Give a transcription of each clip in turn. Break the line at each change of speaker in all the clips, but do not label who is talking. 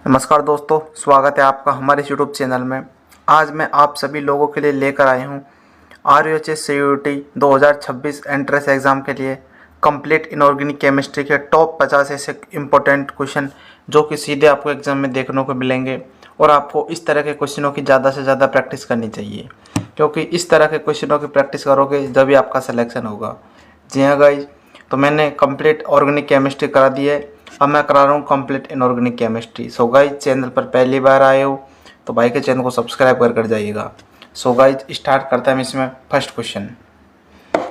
नमस्कार दोस्तों, स्वागत है आपका हमारे यूट्यूब चैनल में। आज मैं आप सभी लोगों के लिए लेकर आया हूँ RUHS CUET 2026 एंट्रेंस एग्ज़ाम के लिए कंप्लीट इनऑर्गेनिक केमिस्ट्री के टॉप 50 ऐसे इम्पोर्टेंट क्वेश्चन जो कि सीधे आपको एग्ज़ाम में देखने को मिलेंगे। और आपको इस तरह के क्वेश्चनों की ज़्यादा से ज़्यादा प्रैक्टिस करनी चाहिए, क्योंकि इस तरह के क्वेश्चनों की प्रैक्टिस करोगे जब ही आपका सिलेक्शन होगा। जी हाँ गाइज, तो मैंने कंप्लीट ऑर्गेनिक केमिस्ट्री करा दी है, अब मैं करा रहा हूँ complete inorganic chemistry. So guys, channel पर पहली बार आए हो तो भाई के चैनल को सब्सक्राइब कर जाइएगा। सो गाइज, स्टार्ट करते हैं इसमें फर्स्ट क्वेश्चन।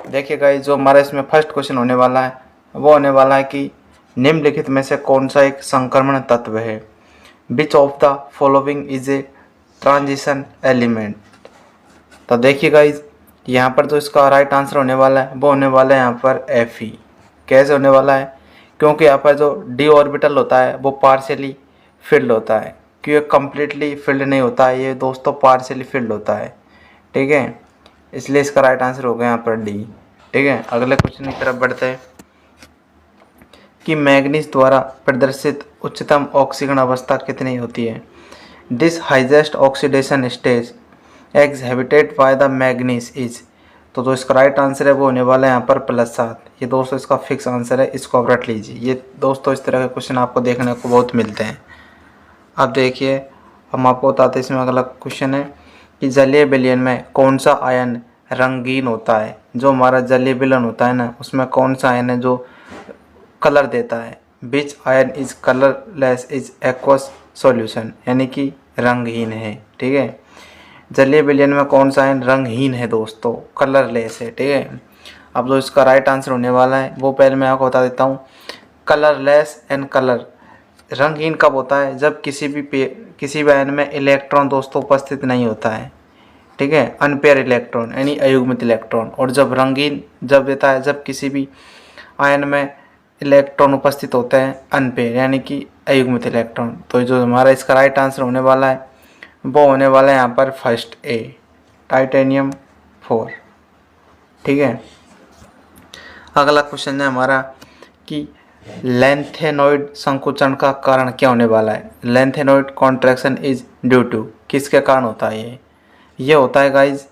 देखिए गाइज, जो हमारा इसमें फर्स्ट क्वेश्चन होने वाला है वो होने वाला है कि निम्नलिखित में से कौन सा एक संक्रमण तत्व है। विच of the following is a transition element. तो देखिए गाइज, यहाँ पर जो इसका राइट आंसर होने वाला है वो होने वाला है यहाँ पर Fe। कैसे होने वाला है? क्योंकि यहाँ पर जो डी ऑर्बिटल होता है वो पार्शियली फिल्ड होता है, क्योंकि कम्प्लीटली फिल्ड नहीं होता है ये दोस्तों, पार्शियली फिल्ड होता है। ठीक है, इसलिए इसका राइट आंसर हो गया यहाँ पर डी। ठीक है, अगले क्वेश्चन की तरफ बढ़ते हैं कि मैग्नीज द्वारा प्रदर्शित उच्चतम ऑक्सीकरण अवस्था कितनी होती है। This highest oxidation stage एक्सहिबिटेड by the manganese is. तो जो इसका राइट आंसर है वो होने वाला है यहाँ पर +7। ये दोस्तों इसका फिक्स आंसर है, इसको आप रट लीजिए। ये दोस्तों इस तरह के क्वेश्चन आपको देखने को बहुत मिलते हैं। अब देखिए, हम आपको बताते हैं इसमें अगला क्वेश्चन है कि जलीय विलयन में कौन सा आयन रंगीन होता है। जो हमारा जलीय विलयन होता है ना, उसमें कौन सा आयन है जो कलर देता है। विच ion is colourless is aqueous solution, यानी कि रंगहीन है। ठीक है, जलीय विलयन में कौन सा आयन रंगहीन है दोस्तों, कलरलेस है। ठीक है, अब जो इसका राइट आंसर होने वाला है वो पहले मैं आपको बता देता हूँ। कलरलेस एंड कलर, रंगहीन कब होता है? जब किसी भी आयन में इलेक्ट्रॉन दोस्तों उपस्थित नहीं होता है। ठीक है, अनपेयर इलेक्ट्रॉन यानी अयुग्मित इलेक्ट्रॉन। और जब रंगीन जब देता है जब किसी भी आयन में इलेक्ट्रॉन उपस्थित होते हैं अनपेयर यानी कि अयुग्मित इलेक्ट्रॉन। तो जो हमारा इसका राइट आंसर होने वाला है वो होने वाला है यहाँ पर फर्स्ट ए, टाइटेनियम 4। ठीक है, अगला क्वेश्चन है हमारा कि लैंथेनॉइड संकुचन का कारण क्या होने वाला है। Lanthanoid contraction is due to, किसके कारण होता है ये होता है गाइज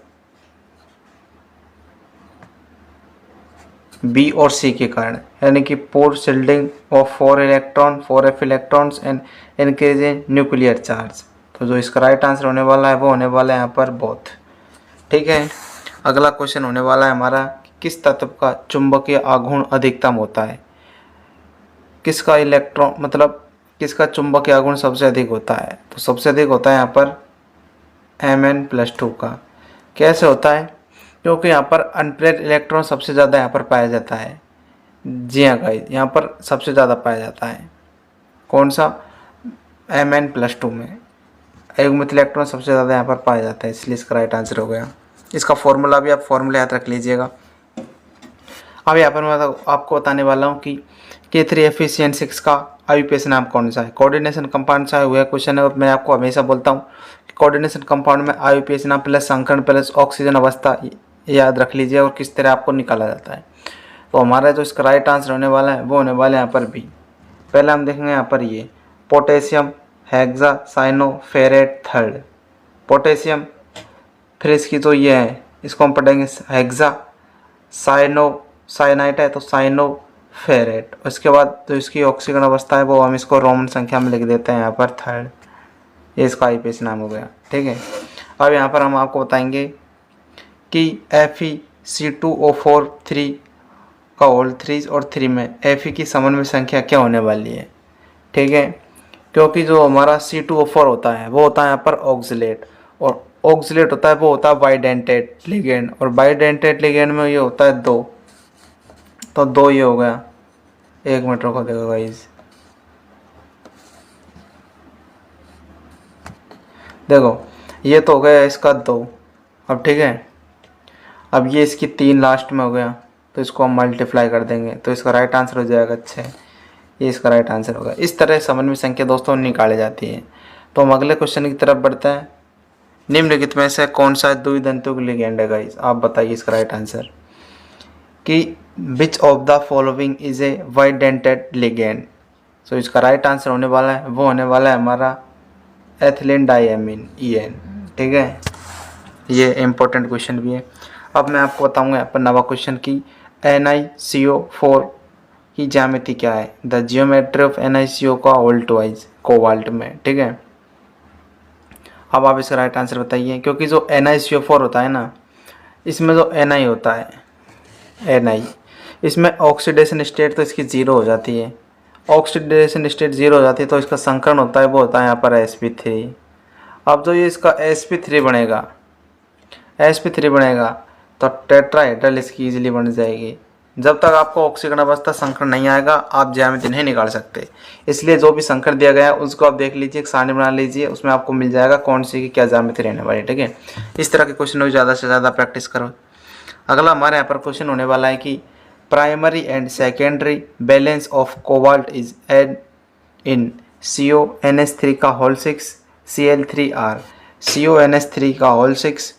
बी और सी के कारण, यानी कि poor shielding of 4 electrons and increase in nuclear charge. तो जो इसका राइट आंसर होने वाला है वो होने वाला है यहाँ पर बोथ। ठीक है, अगला क्वेश्चन होने वाला है हमारा किस तत्व का चुंबकीय आघूर्ण अधिकतम होता है। किसका इलेक्ट्रॉन मतलब किसका चुंबकीय आघूर्ण सबसे अधिक होता है। तो सबसे अधिक होता है यहाँ पर Mn+2 का। कैसे होता है? क्योंकि यहाँ पर अनपेयर्ड इलेक्ट्रॉन सबसे ज़्यादा यहाँ पर पाया जाता है। जी हाँ गाइस, यहाँ पर सबसे ज़्यादा पाया जाता है। कौन सा? Mn+2 में अयुग्मित इलेक्ट्रॉन सबसे ज़्यादा यहाँ पर पाया जाता है, इसलिए इसका राइट आंसर हो गया। इसका फॉर्मूला भी आप फॉर्मूला याद रख लीजिएगा। अब यहाँ पर मैं आपको बताने वाला हूँ कि K3Fe6 का IUPAC नाम कौन सा है। कोऑर्डिनेशन कंपाउंड सा हुआ क्वेश्चन है। मैं आपको हमेशा बोलता हूँ कि कोऑर्डिनेशन कंपाउंड में IUPAC नाम प्लस संकरण प्लस ऑक्सीजन अवस्था याद रख लीजिए और किस तरह आपको निकाला जाता है। तो हमारा जो इसका राइट आंसर होने वाला है वो होने वाला है यहाँ पर बी। पहले हम देखेंगे यहाँ पर ये पोटेशियम हेक्सा साइनोफेरेट थर्ड। पोटेशियम, फिर इसकी जो ये है इसको हम पढ़ेंगे हेक्सा, साइनाइट है तो साइनोफेरेट। उसके बाद जो इसकी ऑक्सीकरण अवस्था है वो हम इसको रोमन संख्या में लिख देते हैं यहाँ पर थर्ड। ये इसका IUPAC नाम हो गया। ठीक है, अब यहाँ पर हम आपको बताएंगे कि FeC2O4 3 का होल 3 और 3 में Fe की समन्वय संख्या क्या होने वाली है। ठीक है, क्योंकि जो हमारा C2O4 होता है वो होता है यहाँ पर ऑक्सिलेट, और ऑक्सिलेट होता है वो होता है बाइडेंटेट लिगेंड, और बाइडेंटेट लिगेंड में ये होता है 2। तो 2 ये हो गया। एक मिनट रुको, देखो गाइस, देखो ये तो हो गया इसका 2। अब ठीक है, अब ये इसकी 3 लास्ट में हो गया तो इसको हम मल्टीप्लाई कर देंगे तो इसका राइट आंसर हो जाएगा 6। ये इसका राइट आंसर होगा। इस तरह समन्वय संख्या दोस्तों निकाली जाती है। तो हम अगले क्वेश्चन की तरफ बढ़ते हैं। निम्नलिखित में से कौन सा द्विदंतुक लिगेंड है गाइस, आप बताइए इसका राइट आंसर कि which of the following is a bidentate ligand. So इसका राइट आंसर होने वाला है वो होने वाला है हमारा एथिलीन डाइएमीन EN। ठीक है, ये इम्पोर्टेंट क्वेश्चन भी है। अब मैं आपको बताऊंगा यहाँ पर नवा क्वेश्चन की NiCO4 की ज्यामिति क्या है, द जियोमेट्री ऑफ NiCO का वोल्ट वाइज कोबाल्ट में। ठीक है, अब आप इसका राइट आंसर बताइए, क्योंकि जो NiCO4 होता है ना, इसमें जो Ni होता है Ni, इसमें ऑक्सीडेशन स्टेट तो इसकी ज़ीरो हो जाती है। ऑक्सीडेशन स्टेट ज़ीरो हो जाती है तो इसका संकरण होता है वो होता है यहाँ पर sp3। अब जो ये इसका sp3 बनेगा तो टेट्राहेड्रल इसकी इजीली बन जाएगी। जब तक आपको ऑक्सीकरण अवस्था संकरण नहीं आएगा आप ज्यामिति नहीं निकाल सकते। इसलिए जो भी संकर दिया गया है उसको आप देख लीजिए, एक सारणी बना लीजिए, उसमें आपको मिल जाएगा कौन सी की क्या ज्यामिति रहने वाली है। ठीक है, इस तरह के क्वेश्चन को ज़्यादा से ज़्यादा प्रैक्टिस करो। अगला हमारे यहाँ पर क्वेश्चन होने वाला है कि primary and secondary balance of cobalt is add in CONH3 का होल 6 Cl3r। CONH3 का होल 6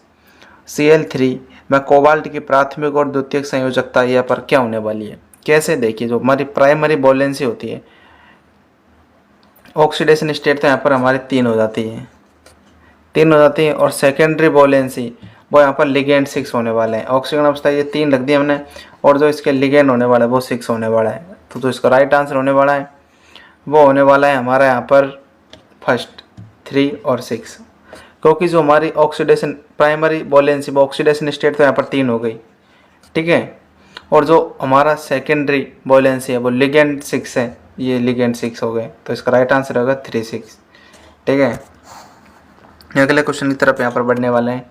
Cl3 में कोबाल्ट की प्राथमिक और द्वितीयक संयोजकता यहाँ पर क्या होने वाली है। कैसे, देखिए, जो हमारी प्राइमरी वैलेंसी होती है, ऑक्सीडेशन स्टेट तो यहाँ पर हमारी 3 हो जाती है, और सेकेंडरी वैलेंसी वो यहाँ पर लिगेंड 6 होने वाले हैं। ऑक्सीजन अवस्था ये 3 रख दी हमने, और जो इसके लिगेंड होने वाला है वो 6 होने वाला है। तो इसका राइट आंसर होने वाला है वो होने वाला है हमारा यहाँ पर फर्स्ट 3 और 6, क्योंकि जो हमारी ऑक्सीडेशन प्राइमरी वैलेंसी वो ऑक्सीडेशन स्टेट तो यहाँ पर 3 हो गई। ठीक है, और जो हमारा सेकेंडरी वैलेंसी है वो लिगेंड 6 है, ये लिगेंड 6 हो गए। तो इसका राइट आंसर होगा 3 6। ठीक है, अगले क्वेश्चन की तरफ यहाँ पर बढ़ने वाले हैं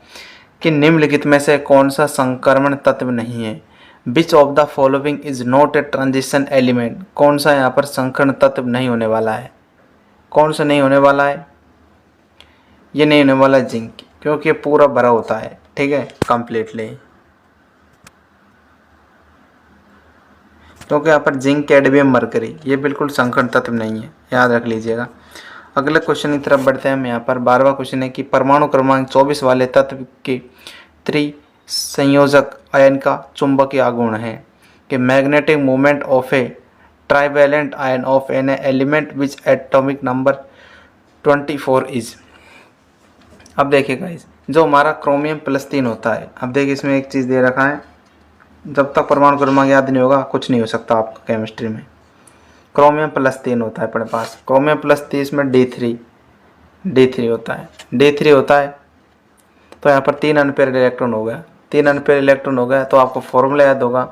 कि निम्नलिखित में से कौन सा संक्रमण तत्व नहीं है। विच of the following is not a transition element. कौन सा यहाँ पर संकरण तत्व नहीं होने वाला है, कौन सा नहीं होने वाला है, ये नहीं होने वाला जिंक, क्योंकि पूरा भरा होता है। ठीक है, कंप्लीटली, क्योंकि यहाँ पर जिंक कैडमियम मरकरी ये बिल्कुल संकरण तत्व नहीं है, याद रख लीजिएगा। अगले क्वेश्चन की तरफ बढ़ते हैं हम। यहाँ पर 12वां क्वेश्चन है कि परमाणु क्रमांक 24 वाले तत्व के त्रिसंयोजक आयन का चुंबकीय आघूर्ण है कि magnetic moment of A trivalent ion of an element which atomic number 24 is. अब देखिएगा, जो हमारा क्रोमियम +3 होता है, अब देखिए इसमें एक चीज़ दे रखा है, जब तक परमाणु क्रमांक याद नहीं होगा कुछ नहीं हो सकता आपका केमिस्ट्री में। क्रोमियम +3 होता है अपने पास, क्रोमियम +3 में D3 होता है, D3 होता है तो यहाँ पर 3 अनपेयर इलेक्ट्रॉन हो गया, 3 अनपेयर इलेक्ट्रॉन हो गया तो आपको फॉर्मूला याद होगा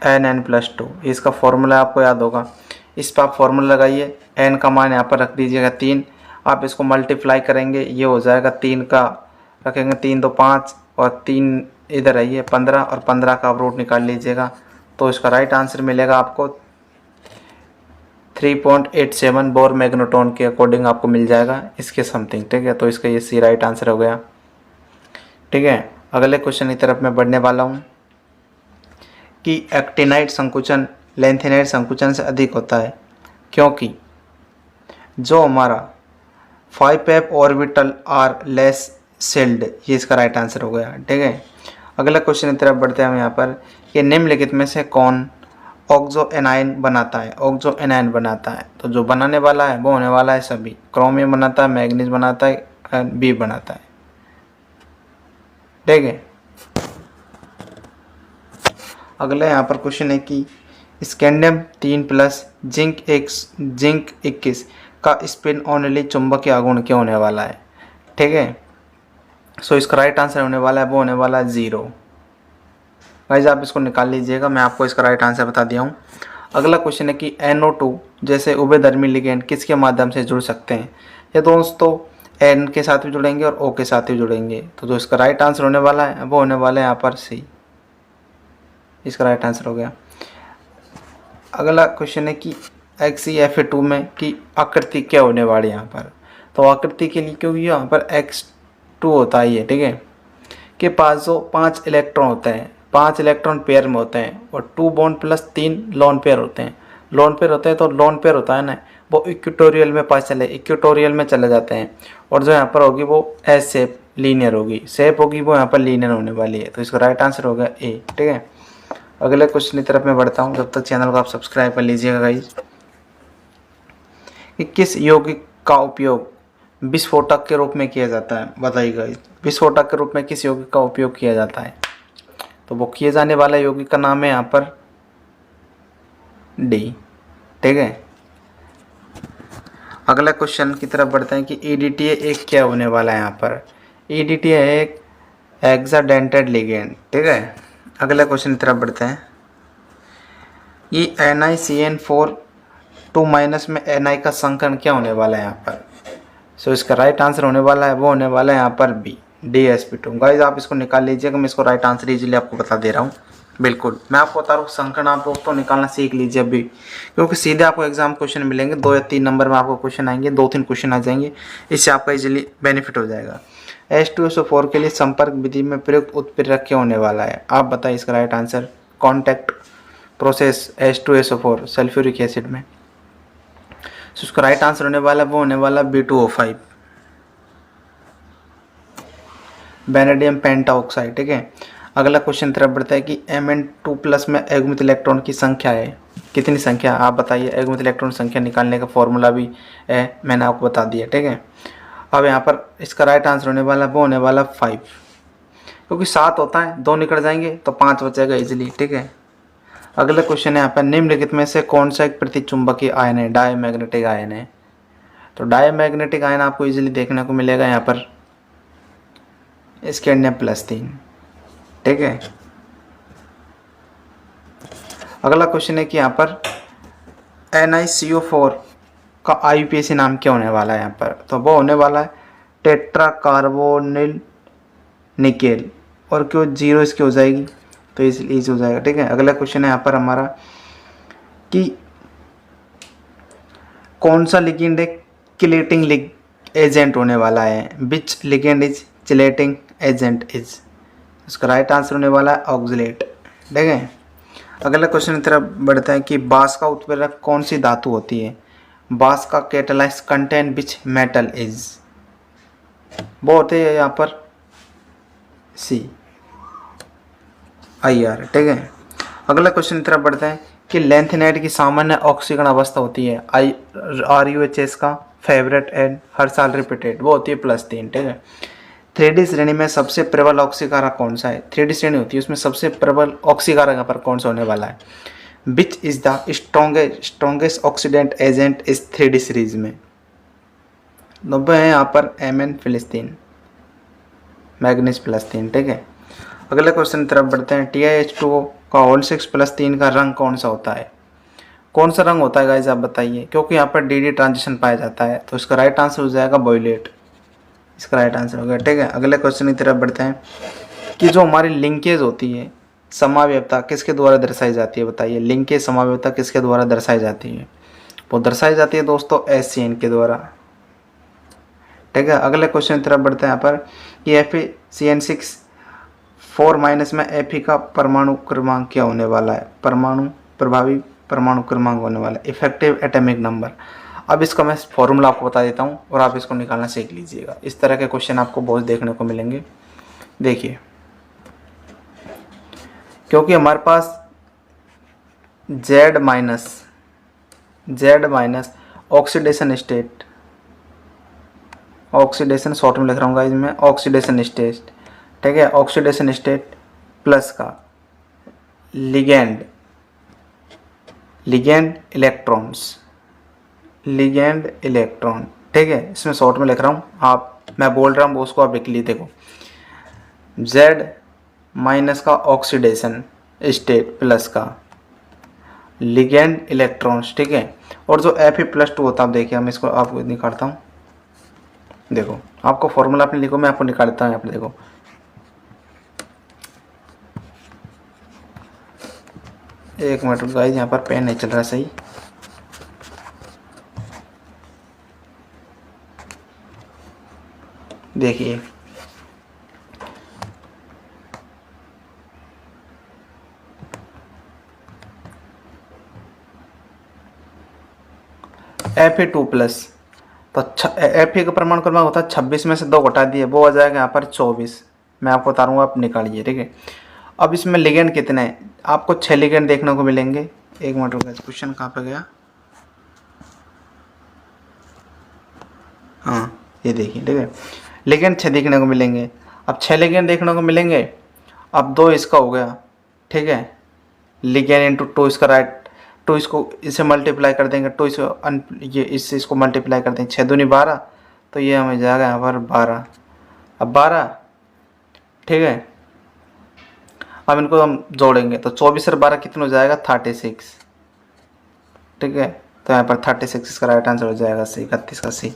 (N(n+2), इसका फॉर्मूला आपको याद होगा। इस पर आप फॉर्मूला लगाइए, n का मान यहाँ पर रख दीजिएगा 3, आप इसको मल्टीप्लाई करेंगे, ये हो जाएगा 3 का रखेंगे 3 2 5 और 3 इधर आइए 15, और 15 का आप रूट निकाल लीजिएगा तो इसका राइट आंसर मिलेगा आपको 3.87 बोर मैग्नेट्रॉन के अकॉर्डिंग आपको मिल जाएगा इसके समथिंग। ठीक है, तो इसका ये सी राइट आंसर हो गया। ठीक है, अगले क्वेश्चन की तरफ मैं बढ़ने वाला हूँ कि एक्टिनाइट संकुचन लेंथेनाइट संकुचन से अधिक होता है क्योंकि जो हमारा 5f orbital are less sailed, ये इसका राइट आंसर हो गया। ठीक है, अगला क्वेश्चन की तरफ बढ़ते हैं हम यहाँ पर कि निम्नलिखित में से कौन ऑक्सो एनाइन बनाता है। ऑक्सो एनाइन बनाता है तो जो बनाने वाला है वो होने वाला है सभी, क्रोमियम बनाता है, मैग्नीज बनाता है, बी बनाता है। ठीक है, अगला यहाँ पर क्वेश्चन है कि स्कैंडियम 3+ जिंक 21 का स्पिन ओनली चुंबकीय आघूर्ण क्यों होने वाला है। ठीक है, सो इसका राइट आंसर होने वाला है वो होने वाला है 0। गाइस आप इसको निकाल लीजिएगा, मैं आपको इसका राइट आंसर बता दिया हूँ। अगला क्वेश्चन है कि NO2 जैसे उभयधर्मी लिगेंड किसके माध्यम से जुड़ सकते हैं। ये दोस्तों N के साथ भी जुड़ेंगे और O के साथ भी जुड़ेंगे, तो जो इसका राइट आंसर होने वाला है वो होने वाला है यहाँ पर C, इसका राइट आंसर हो गया। अगला क्वेश्चन है कि XeFa2 में की आकृति क्या होने वाली है यहाँ पर। तो आकृति के लिए क्योंकि यहाँ पर X2 होता है, ठीक है, के पास जो 5 इलेक्ट्रॉन होते हैं, 5 इलेक्ट्रॉन पेयर में होते हैं और 2 बॉन्ड प्लस 3 लोन पेयर होते हैं। लोन पेयर होते हैं तो लोन पेयर होता है ना, वो इक्वेटोरियल में पास इक्वेटोरियल में चले जाते हैं, और जो यहाँ पर होगी वो एस शेप लीनियर होगी, शेप होगी वो यहाँ पर लीनियर होने वाली है। तो इसका राइट आंसर होगा ए। ठीक है, अगले क्वेश्चन की तरफ मैं बढ़ता हूँ, जब तक चैनल को आप सब्सक्राइब कर लीजिएगा गाइस। कि किस यौगिक का उपयोग विस्फोटक के रूप में किया जाता है, बताइए गाइस। विस्फोटक के रूप में किस यौगिक का उपयोग किया जाता है? तो वो किए जाने वाला यौगिक का नाम है यहाँ पर डी। ठीक है, अगला क्वेश्चन की तरफ बढ़ते हैं कि EDTA एक क्या होने वाला है यहाँ पर? EDTA है एक हेक्साडेंटेड लिगेंड। ठीक है, अगला क्वेश्चन की तरफ बढ़ते हैं। ये NiCN4 2 माइनस में Ni का संकरण क्या होने वाला है यहाँ पर? सो इसका राइट आंसर होने वाला है, वो होने वाला है यहाँ पर बी, DsP2। गाइज आप इसको निकाल लीजिएगा, मैं इसको राइट आंसर इजीली आपको बता दे रहा हूँ। बिल्कुल, मैं आपको बता रहा हूँ संकरण आप दोस्तों निकालना सीख लीजिए अभी, क्योंकि सीधे आपको एग्जाम क्वेश्चन मिलेंगे, 2 या 3 नंबर में आपको क्वेश्चन आएंगे, 2-3 क्वेश्चन आ जाएंगे, इससे आपका इजीली बेनिफिट हो जाएगा। H2SO4 के लिए संपर्क विधि में प्रयुक्त उत्प्रेरक क्या होने वाला है? आप बताइए इसका right answer. Contact process H2SO4 sulphuric acid में। तो उसका राइट आंसर होने वाला वो होने वाला B2O5 वेनेडियम पेंटाऑक्साइड। ठीक है, अगला क्वेश्चन तरफ बढ़ता है कि Mn2+ में युग्मित इलेक्ट्रॉन की संख्या है, कितनी संख्या? आप बताइए। युग्मित इलेक्ट्रॉन संख्या निकालने का फॉर्मूला भी है, मैंने आपको बता दिया। ठीक है, अब यहाँ पर इसका राइट आंसर होने वाला वो होने वाला 5, क्योंकि 7 होता है, 2 निकल जाएंगे तो 5 बचेगा इजीली। ठीक है, अगला क्वेश्चन है यहाँ पर निम्नलिखित में से कौन सा एक प्रतिचुंबकीय आयन है, डायमैग्नेटिक आयन है? तो डायमैग्नेटिक आयन आपको इजीली देखने को मिलेगा यहाँ पर स्कैंडियम+3। ठीक है, अगला क्वेश्चन है कि यहाँ पर NiCO4 का IUPAC नाम क्या होने वाला है यहाँ पर? तो वो होने वाला है टेट्रा कार्बोनिल निकेल, और क्यों 0 इसकी हो जाएगी तो इजी हो जाएगा। ठीक है, अगला क्वेश्चन है यहाँ पर हमारा कि कौन सा लिगेंड एक चिलेटिंग एजेंट होने वाला है? Which ligand is chelating agent is? उसका राइट आंसर होने वाला है ऑक्सलेट। ठीक है, अगला क्वेश्चन की तरफ बढ़ते हैं कि बांस का उत्प्रेरक कौन सी धातु होती है? बांस का catalyse contain which metal is? वो होते हैं यहाँ पर सी, IR। ठीक है, अगला क्वेश्चन की तरफ बढ़ते हैं कि लेंथेनाइड की सामान्य ऑक्सीकरण अवस्था होती है RUHS का फेवरेट एंड हर साल रिपीटेड, वो होती है +3। ठीक है, 3D श्रेणी में सबसे प्रबल ऑक्सीकारक कौन सा है? 3D श्रेणी होती है, उसमें सबसे प्रबल ऑक्सीकारक यहाँ पर कौन सा होने वाला है? Which is the strongest oxidant agent इस 3D सीरीज में? 90 है यहाँ पर Mn+3 मैग्नीज+3। ठीक है, अगले क्वेश्चन की तरफ बढ़ते हैं। TiH2O का होल 6+3 का रंग कौन सा होता है? कौन सा रंग होता है गाइस आप बताइए, क्योंकि यहाँ पर DD ट्रांजिशन पाया जाता है, तो इसका राइट आंसर हो जाएगा वॉयलेट। इसका राइट आंसर हो गया। ठीक है, अगले क्वेश्चन की तरफ बढ़ते हैं कि जो हमारी लिंकेज होती है, समावेयता किसके द्वारा दर्शाई जाती है? बताइए, लिंकेज समावेयता किसके द्वारा दर्शाई जाती है? वो दर्शाई जाती है दोस्तों HCN के द्वारा। ठीक है, अगले क्वेश्चन की तरफ बढ़ते हैं यहाँ पर कि FeCN6 4- में Fe का परमाणु क्रमांक क्या होने वाला है? प्रभावी परमाणु क्रमांक होने वाला है, इफेक्टिव एटॉमिक नंबर। अब इसका मैं फॉर्मूला आपको बता देता हूँ और आप इसको निकालना सीख लीजिएगा। इस तरह के क्वेश्चन आपको बहुत देखने को मिलेंगे। देखिए, क्योंकि हमारे पास Z- oxidation state, oxidation short में लिख रहा हूँ गाइस मैं, ऑक्सीडेशन स्टेट। ठीक है, ऑक्सीडेशन स्टेट प्लस का लिगेंड इलेक्ट्रॉन। ठीक है, इसमें शॉर्ट में लिख रहा हूँ, मैं बोल रहा हूँ वो उसको आप लिख लीजिए। देखो, Z- का ऑक्सीडेशन स्टेट प्लस का लिगेंड इलेक्ट्रॉन्स। ठीक है, और जो Fe+2 होता है, आप देखिए, मैं इसको आपको निकालता हूँ। देखो, आपको फॉर्मूला आपने लिखो, मैं आपको निकालता हूँ। आपने देखो, एक मिनट गाइस, यहाँ पर पेन नहीं चल रहा सही। देखिए, Fe2+, तो Fe का परमाणु क्रमांक होता है 26 में से 2 घटा दिए, वो आ जाएगा यहाँ पर 24। मैं आपको बता रहा हूँ, आप निकालिए। ठीक है, अब इसमें लिगेंड कितने हैं, आपको 6 लिगेंड देखने को मिलेंगे। एक मिनट रुको, क्वेश्चन कहाँ पे गया, हाँ ये देखिए, ठीक है, लिगेंड 6 देखने को मिलेंगे। अब 6 लिगेंड देखने को मिलेंगे, अब 2 इसका हो गया, ठीक है, लिगेंड इंटू 2 इसका राइट, 2 इसको इसे मल्टीप्लाई कर देंगे, 2 इसको ये इससे इसको मल्टीप्लाई कर देंगे, 6 दूनी 12, तो ये हमें जाएगा यहाँ पर 12। अब 12, ठीक है, अब इनको हम जोड़ेंगे तो 24 और 12 कितना हो जाएगा, 36, ठीक है, तो यहाँ पर 36 इसका राइट आंसर हो जाएगा सी, 31 का सी,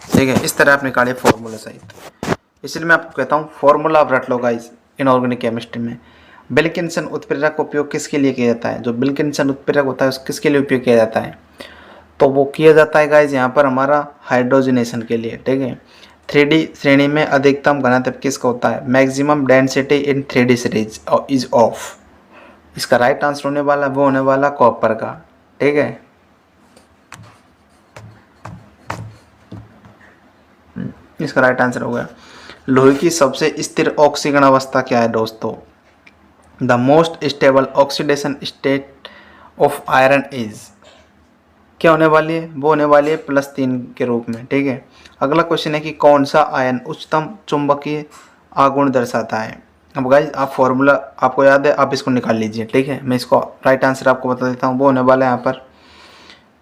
ठीक है। इस तरह आप निकालिए फॉर्मूला सहित। इसलिए मैं आपको कहता हूँ फॉर्मूला आप रट लो गाइस इनऑर्गेनिक केमिस्ट्री में। विल्किंसन उत्प्रेरक का उपयोग किसके लिए किया जाता है, जो विल्किंसन उत्प्रेरक होता है उस किसके लिए उपयोग किया जाता है, तो वो किया जाता है गाइस यहाँ पर हमारा हाइड्रोजनेशन के लिए, ठीक है। 3D श्रेणी में अधिकतम घनत्व किसका होता है, maximum density in 3D series is of, इसका राइट आंसर होने वाला वो होने वाला कॉपर का, ठीक है। इसका राइट आंसर हो गया। लोहे की सबसे स्थिर ऑक्सीकरण अवस्था क्या है दोस्तों, the most stable oxidation state of iron is, क्या होने वाली है, वो होने वाली है +3 के रूप में, ठीक है। अगला क्वेश्चन है कि कौन सा आयन उच्चतम चुंबकीय आघूर्ण दर्शाता है। अब गाइस आप फॉर्मूला आपको याद है, आप इसको निकाल लीजिए, ठीक है। मैं इसको राइट आंसर आपको बता देता हूँ, वो होने वाला है यहाँ पर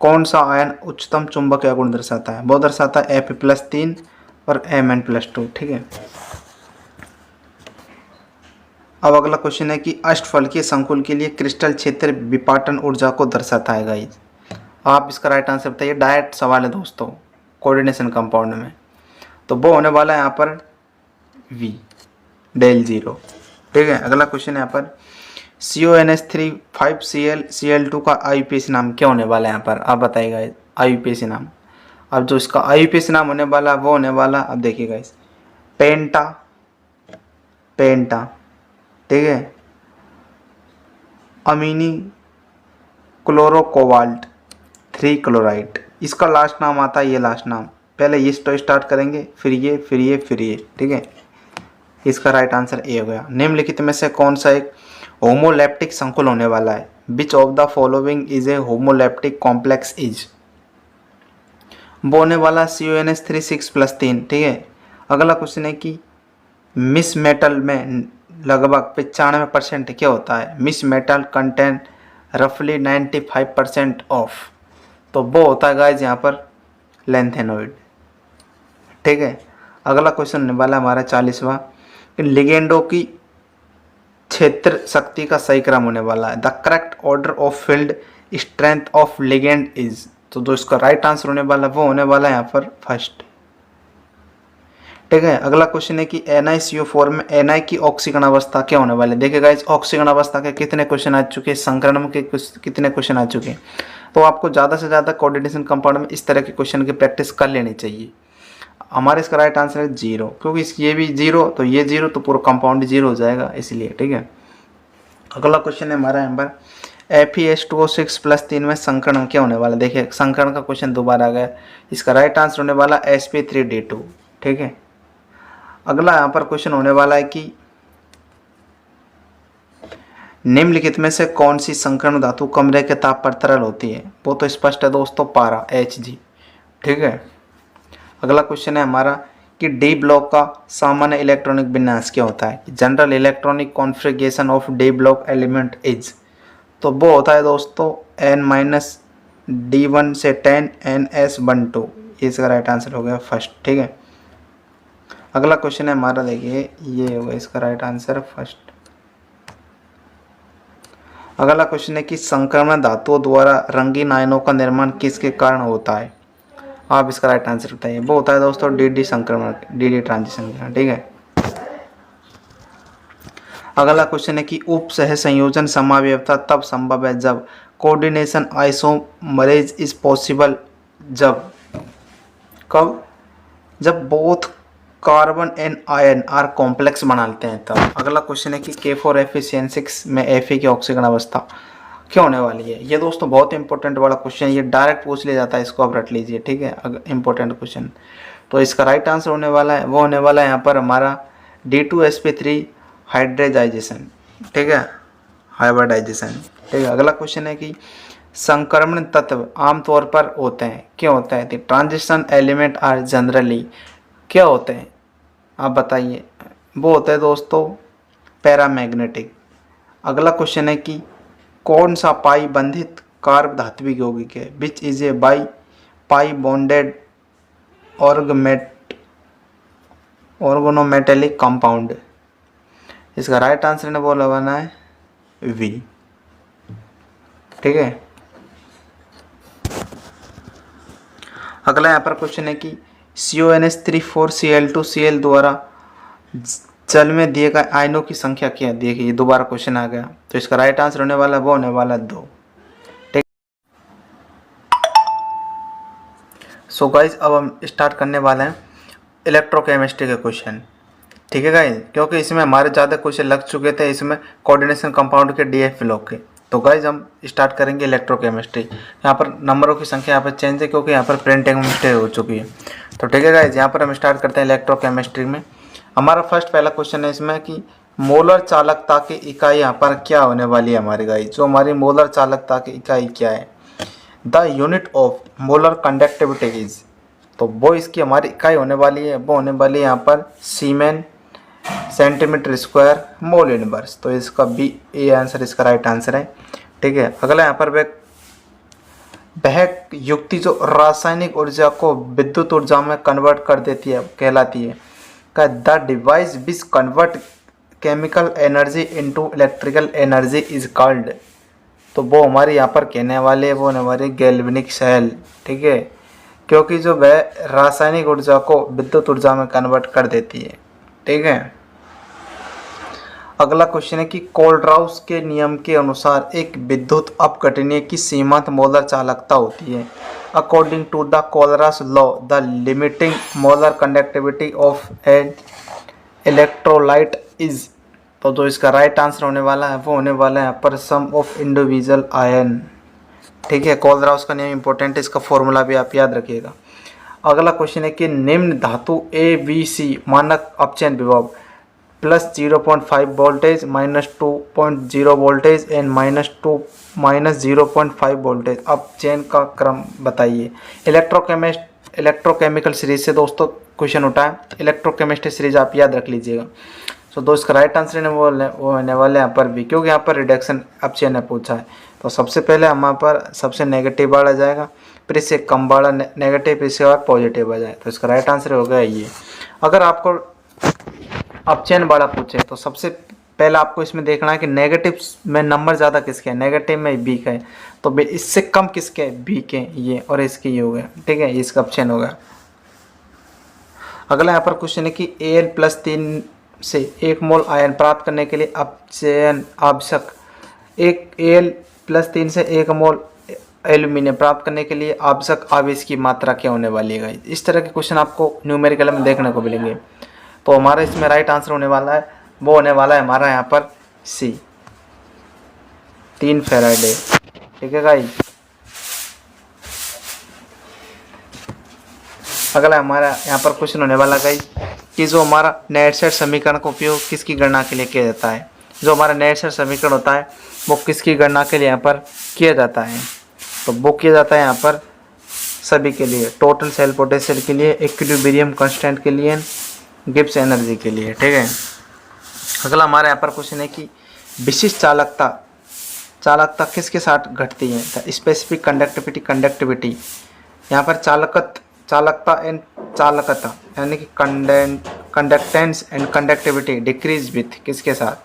कौन सा आयन उच्चतम चुंबकीय आघूर्ण दर्शाता है, वो दर्शाता है Fe+3 और Mn+2, ठीक है। अब अगला क्वेश्चन है कि अष्टफलकीय संकुल के लिए क्रिस्टल क्षेत्र विपाटन ऊर्जा को दर्शाता है गाइस। आप इसका राइट आंसर बताइए, डायरेक्ट सवाल है दोस्तों कोऑर्डिनेशन कंपाउंड में, तो वो होने वाला है यहाँ पर V del0, ठीक है। अगला क्वेश्चन है यहाँ पर CONH3 5Cl Cl2 का IUPAC नाम क्या होने वाला है यहाँ पर, आप बताइएगा IUPAC नाम। अब जो इसका IUPAC नाम होने वाला वो होने वाला, अब देखिएगा इस पेंटा, ठीक है, अमीनी क्लोरोकोबाल्ट 3 क्लोराइड, इसका लास्ट नाम आता है, ये लास्ट नाम, पहले ये तो स्टार्ट करेंगे, फिर ये, ठीक है। इसका राइट आंसर ए हो गया। निम्नलिखित में से कौन सा एक होमोलैप्टिक संकुल होने वाला है, विच of the following is A homoleptic complex is, वो होने वाला CONH3 6+3, ठीक है। अगला क्वेश्चन है कि मिस मेटल में लगभग 95% क्या होता है, मिस मेटल कंटेंट रफली 95% ऑफ, तो वो होता है गाइज यहाँ पर लेंथेनॉइड, ठीक है। अगला क्वेश्चन होने वाला हमारा 40वां, लिगेंडो की क्षेत्र शक्ति का सही क्रम होने वाला है, the correct order of field strength of ligand is, तो जो इसका राइट आंसर होने वाला वो होने वाला है यहाँ पर फर्स्ट, ठीक है। अगला क्वेश्चन है कि NiCO4 में Na की ऑक्सीकरण अवस्था क्या होने वाली है। देखिएगा इस ऑक्सीकरण अवस्था के कितने क्वेश्चन आ चुके हैं, संकरण के कितने क्वेश्चन आ चुके हैं, तो आपको ज़्यादा से ज़्यादा कोऑर्डिनेशन कंपाउंड में इस तरह के क्वेश्चन की प्रैक्टिस कर लेनी चाहिए। हमारे इसका राइट आंसर है 0, क्योंकि ये भी 0 तो ये 0 तो पूरा कंपाउंड 0 हो जाएगा, इसलिए, ठीक है। अगला क्वेश्चन है हमारा यहाँ पर FeS2O6+3 में संकरण क्या होने वाला है। देखिए संकरण का क्वेश्चन दोबारा आ गया, इसका राइट आंसर होने वाला Sp3D2, ठीक है। अगला यहाँ पर क्वेश्चन होने वाला है कि निम्नलिखित में से कौन सी संकरण धातु कमरे के ताप पर तरल होती है, वो तो स्पष्ट है दोस्तों, पारा Hg, ठीक है। अगला क्वेश्चन है हमारा कि डी ब्लॉक का सामान्य इलेक्ट्रॉनिक विन्यास क्या होता है, general electronic configuration of D block element is, तो वो होता है दोस्तों n-d1 से 10 ns12, इसका राइट आंसर हो गया फर्स्ट, ठीक है। अगला क्वेश्चन है हमारा, देखिए ये होगा इसका राइट आंसर फर्स्ट। अगला क्वेश्चन है कि संक्रमण धातुओं द्वारा रंगीन आयनों का निर्माण किसके कारण होता है, आप इसका राइट आंसर बताइए, वो होता है दोस्तों डी संक्रमण, डी ट्रांजिशन, ठीक है। अगला क्वेश्चन है कि उप सह संयोजन समावयवता तब संभव है जब कोऑर्डिनेशन आइसोमरेज इज पॉसिबल, कब, जब both carbon and ion are complex बनाते हैं तब। अगला क्वेश्चन है कि K4Fe6 में Fe की ऑक्सीकरण अवस्था क्या होने वाली है। ये दोस्तों बहुत इंपॉर्टेंट वाला क्वेश्चन, ये डायरेक्ट पूछ लिया जाता है, इसको आप रट लीजिए, ठीक है, इंपॉर्टेंट क्वेश्चन। तो इसका राइट आंसर होने वाला है वो होने वाला है यहाँ पर हमारा D2sp3 हाइड्रेजाइजेशन, ठीक है, हाइब्रिडाइजेशन। ठीक है, अगला क्वेश्चन है कि संक्रमण तत्व आमतौर पर होते हैं, क्या होते हैं? ट्रांजिशन एलिमेंट आर जनरली क्या होते हैं, आप बताइए। वो होते हैं दोस्तों पैरामैग्नेटिक। अगला क्वेश्चन है कि कौन सा पाई बंधित कार्ब धात्विक यौगिक है? Which is a by pi bonded organometallic compound. इसका राइट आंसर ने बोला बना है वी। ठीक है, अगला यहाँ पर क्वेश्चन है कि CONH3 4Cl2Cl द्वारा जल में दिए गए आयनों की संख्या क्या है? देखिए ये दोबारा क्वेश्चन आ गया, तो इसका राइट आंसर होने वाला वो होने वाला 2। ठीक, सो गाइस अब हम स्टार्ट करने वाले हैं इलेक्ट्रोकेमिस्ट्री के क्वेश्चन। ठीक है गाइस, क्योंकि इसमें हमारे ज़्यादा क्वेश्चन लग चुके थे इसमें कोऑर्डिनेशन कंपाउंड के DF ब्लॉक के। तो गाइस हम स्टार्ट करेंगे इलेक्ट्रोकेमिस्ट्री। यहाँ पर नंबरों की संख्या यहाँ पर चेंज है क्योंकि यहाँ पर प्रिंटिंग मिस्टेक हो चुकी है। तो ठीक है गाइस, यहाँ पर हम स्टार्ट करते हैं इलेक्ट्रोकेमिस्ट्री में। हमारा फर्स्ट पहला क्वेश्चन है इसमें कि मोलर चालकता की इकाई यहाँ पर क्या होने वाली है हमारी गाइस। जो हमारी मोलर चालकता की इकाई क्या है? The unit of molar conductivity is, तो वो इसकी हमारी इकाई होने वाली है, वो होने वाली है यहाँ पर सीमेन सेंटीमीटर स्क्वायर मोल इनवर्स। तो इसका बी ए आंसर इसका राइट आंसर है। ठीक है, अगला यहाँ पर वह युक्ति जो रासायनिक ऊर्जा को विद्युत ऊर्जा में कन्वर्ट कर देती है कहलाती है का the device which convert chemical energy into electrical energy is called. तो वो हमारे यहाँ पर कहने वाले हैं वो हमारे गैल्वेनिक सेल। ठीक है, क्योंकि जो वह रासायनिक ऊर्जा को विद्युत ऊर्जा में कन्वर्ट कर देती है। ठीक है, अगला क्वेश्चन है कि कोलराउस के नियम के अनुसार एक विद्युत अपघटनीय की सीमांत मोलर चालकता होती है। According to the Kohlrausch law the limiting molar conductivity of an electrolyte is, तो जो इसका राइट आंसर होने वाला है वो होने वाला है यहाँ पर सम ऑफ इंडिविजुअल आयन। ठीक है, कोलराउस का नियम इंपॉर्टेंट है, इसका फॉर्मूला भी आप याद रखिएगा। अगला क्वेश्चन है कि निम्न धातु ABC मानक अपचयन विभव +0.5 वोल्टेज -2.0 वोल्टेज एंड -0.5 वोल्टेज अपचयन का क्रम बताइए। इलेक्ट्रोकेमिकल सीरीज से दोस्तों क्वेश्चन उठा है, इलेक्ट्रोकेमिस्ट्री सीरीज आप याद रख लीजिएगा। सो दोस्त का राइट आंसर वो होने वाले यहाँ पर भी, क्योंकि यहाँ पर रिडक्शन अपचयन है पूछा है। तो सबसे पहले हमारे पर सबसे नेगेटिव वाला जाएगा, फिर इससे कम वाला नेगेटिव, फिर इसके बाद पॉजिटिव आ जाए। तो इसका राइट आंसर हो गया ये। अगर आपको अपचयन वाला पूछे तो सबसे पहले आपको इसमें देखना है कि नेगेटिव में नंबर ज़्यादा किसके हैं, नेगेटिव में बी का है, तो इससे कम किसके हैं, बी के, ये और इसके ये हो गया। ठीक है, इसका अपचयन हो गया। अगला यहाँ पर क्वेश्चन है कि Al+3 से 1 मोल आयन प्राप्त करने के लिए अपचयन आवश्यक, एक Al+3 से 1 मोल एल्यूमिनियम प्राप्त करने के लिए आवश्यक आवेश की मात्रा क्या होने वाली है। इस तरह के क्वेश्चन आपको न्यूमेरिकल में देखने को मिलेंगे। तो हमारा इसमें राइट आंसर होने वाला है वो होने वाला है हमारा यहाँ पर सी 3 फैराडे। ठीक है गाइस, अगला हमारा यहाँ पर क्वेश्चन होने वाला गाइस कि जो हमारा नेट-सेट समीकरण का उपयोग किसकी गणना के लिए किया जाता है। जो हमारा नेट-सेट समीकरण होता है वो किसकी गणना के लिए यहाँ पर किया जाता है, तो वो किया जाता है यहाँ पर सभी के लिए, टोटल सेल पोटेंशियल के लिए, इक्विलिब्रियम कांस्टेंट के लिए, गिब्स एनर्जी के लिए। ठीक है, अगला हमारे यहाँ पर क्वेश्चन है कि विशिष्ट चालकता किसके साथ घटती है। स्पेसिफिक कंडक्टिविटी यहाँ पर चालकता एंड चालकता यानी कि conductance and conductivity decrease with किसके साथ,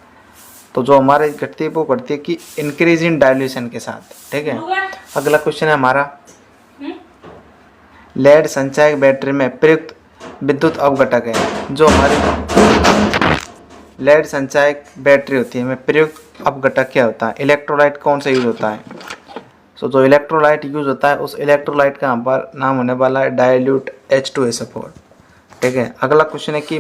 तो जो हमारे घटती है वो घटती है कि इंक्रीज इन डायल्यूशन के साथ। ठीक है, अगला क्वेश्चन है हमारा लेड संचायक बैटरी में प्रयुक्त विद्युत अपघटक है। जो हमारी लेड संचायक बैटरी होती है में प्रयुक्त अपघटक क्या होता है, इलेक्ट्रोलाइट कौन सा यूज होता है। सो जो इलेक्ट्रोलाइट यूज होता है उस इलेक्ट्रोलाइट का यहाँ पर नाम होने वाला है डाइल्यूट H2SO4। ठीक है, अगला क्वेश्चन है कि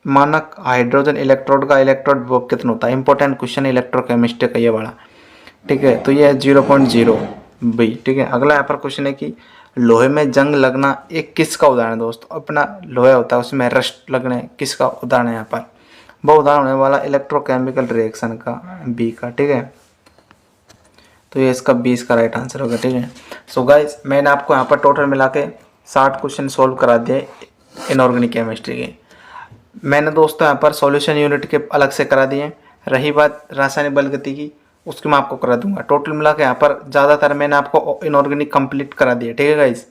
मानक हाइड्रोजन इलेक्ट्रोड का इलेक्ट्रोड विभव कितना होता है। इंपॉर्टेंट क्वेश्चन है इलेक्ट्रोकेमिस्ट्री का ये वाला। ठीक है, तो ये है 0.0 बी। ठीक है, अगला यहाँ पर क्वेश्चन है कि लोहे में जंग लगना एक किसका उदाहरण है दोस्तों, अपना लोहा होता है उसमें रस्ट लगने किसका उदाहरण है यहाँ पर। वो उदाहरण होने वाला इलेक्ट्रोकेमिकल रिएक्शन का, बी का, ठीक है। तो ये इसका 20 का राइट आंसर होगा, ठीक है। सो गाइज मैंने आपको यहाँ पर टोटल मिला के 60 क्वेश्चन सोल्व करा दिए इनऑर्गेनिक केमिस्ट्री के। मैंने दोस्तों यहाँ पर सॉल्यूशन यूनिट के अलग से करा दिए। रही बात रासायनिक बल गति की, उसकी मैं आपको करा दूंगा। टोटल मिला के यहाँ पर ज़्यादातर मैंने आपको इनऑर्गेनिक कंप्लीट करा दिया, ठीक है गाइज।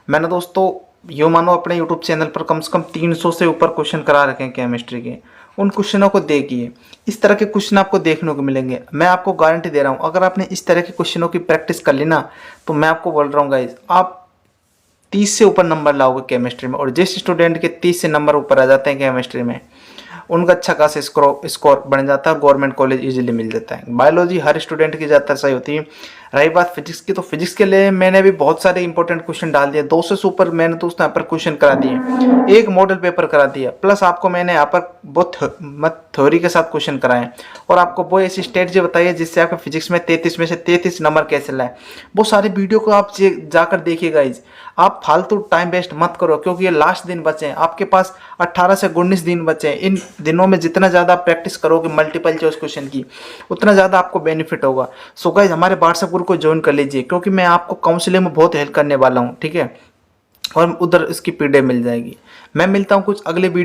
मैंने दोस्तों यूँ मानो अपने यूट्यूब चैनल पर कम से कम 300 से ऊपर क्वेश्चन करा रखे हैं केमिस्ट्री के। उन क्वेश्चनों को देखिए, इस तरह के क्वेश्चन आपको देखने को मिलेंगे। मैं आपको गारंटी दे रहा हूँ, अगर आपने इस तरह के क्वेश्चनों की प्रैक्टिस कर ली ना, तो मैं आपको बोल रहा हूँ गाइज, आप 30 से ऊपर नंबर लाओगे केमिस्ट्री में। और जिस स्टूडेंट के 30 से नंबर ऊपर आ जाते हैं केमिस्ट्री में, उनका अच्छा खासा स्कोर बन जाता है, गवर्नमेंट कॉलेज इजीली मिल जाता है। बायोलॉजी हर स्टूडेंट की ज़्यादातर सही होती है। रही बात फिजिक्स की, तो फिजिक्स के लिए मैंने भी बहुत सारे इंपॉर्टेंट क्वेश्चन डाल दिए। 200 से ऊपर मैंने दोस्तों यहाँ पर क्वेश्चन करा दिए, एक मॉडल पेपर करा दिया, प्लस आपको मैंने यहाँ पर बहुत थ्योरी के साथ क्वेश्चन कराए और आपको वो ऐसी स्ट्रेटजी बताई है जिससे आपके फिजिक्स में 33 में से 33 नंबर कैसे लाए। वो सारे वीडियो को आप जाकर देखिएगा। आप फालतू टाइम वेस्ट मत करो, क्योंकि ये लास्ट दिन बचे हैं आपके पास, 18 से 19 दिन बचे हैं। इन दिनों में जितना ज़्यादा प्रैक्टिस करोगे मल्टीपल चॉइस क्वेश्चन की, उतना ज़्यादा आपको बेनिफिट होगा। सो गाइस हमारे व्हाट्सएप ग्रुप को ज्वाइन कर लीजिए, क्योंकि मैं आपको काउंसलिंग में बहुत हेल्प करने वाला हूँ, ठीक है। और उधर इसकी पीडीएफ मिल जाएगी। मैं मिलता हूँ कुछ अगले वीडियो